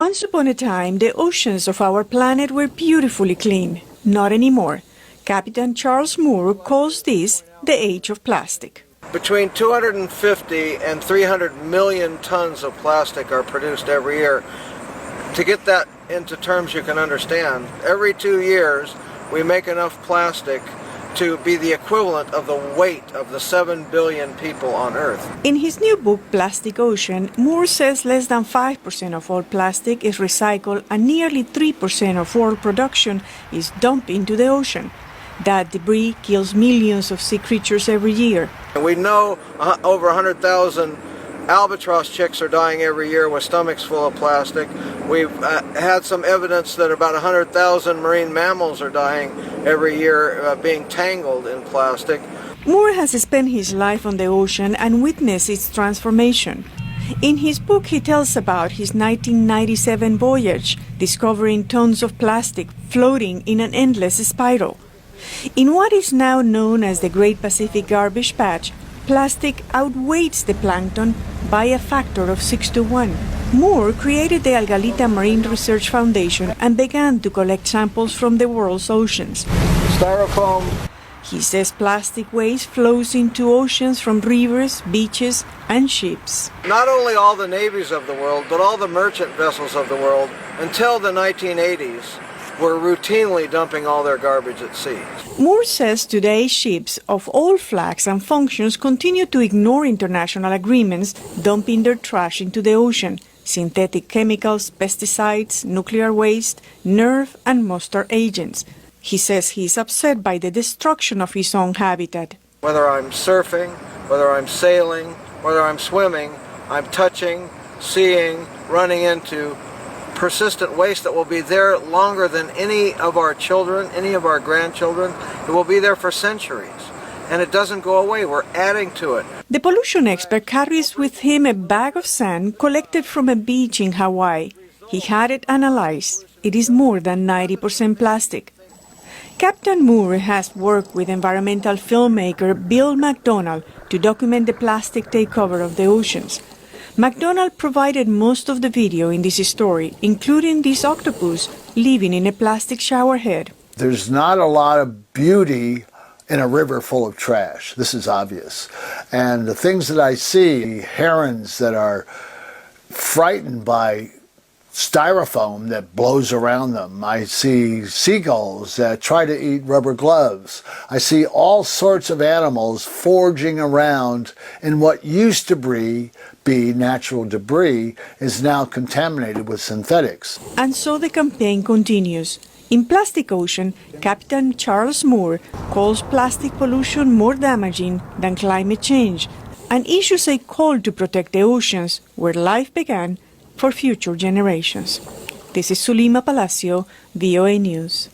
Once upon a time, the oceans of our planet were beautifully clean. Not anymore. Captain Charles Moore calls this the age of plastic. Between 250 and 300 million tons of plastic are produced every year. To get that into terms you can understand, every 2 years we make enough plastic to be the equivalent of the weight of the 7 billion people on Earth. In his new book, Plastic Ocean, Moore says less than 5% of all plastic is recycled and nearly 3% of world production is dumped into the ocean. That debris kills millions of sea creatures every year. We know over 100,000 albatross chicks are dying every year with stomachs full of plastic. We've had some evidence that about 100,000 marine mammals are dying every year being tangled in plastic. Moore has spent his life on the ocean and witnessed its transformation. In his book, he tells about his 1997 voyage, discovering tons of plastic floating in an endless spiral. In what is now known as the Great Pacific Garbage Patch, plastic outweighs the plankton by a factor of 6 to 1. Moore created the Algalita Marine Research Foundation and began to collect samples from the world's oceans. Styrofoam. He says plastic waste flows into oceans from rivers, beaches, and ships. Not only all the navies of the world, but all the merchant vessels of the world, until the 1980s, were routinely dumping all their garbage at sea. Moore says today ships of all flags and functions continue to ignore international agreements, dumping their trash into the ocean. Synthetic chemicals, pesticides, nuclear waste, nerve and mustard agents. He says he is upset by the destruction of his own habitat. Whether I'm surfing, whether I'm sailing, whether I'm swimming, I'm touching, seeing, running into persistent waste that will be there longer than any of our children, any of our grandchildren. It will be there for centuries. And it doesn't go away. We're adding to it. The pollution expert carries with him a bag of sand collected from a beach in Hawaii. He had it analyzed. It is more than 90% plastic. Captain Moore has worked with environmental filmmaker Bill McDonald to document the plastic takeover of the oceans. McDonald provided most of the video in this story, including this octopus living in a plastic shower head. There's not a lot of beauty in a river full of trash. This is obvious. And the things that I see, herons that are frightened by styrofoam that blows around them. I see seagulls that try to eat rubber gloves. I see all sorts of animals foraging around in what used to be natural debris is now contaminated with synthetics. And so the campaign continues. In Plastic Ocean, Captain Charles Moore calls plastic pollution more damaging than climate change and issues a call to protect the oceans where life began for future generations. This is Zulima Palacio, VOA News.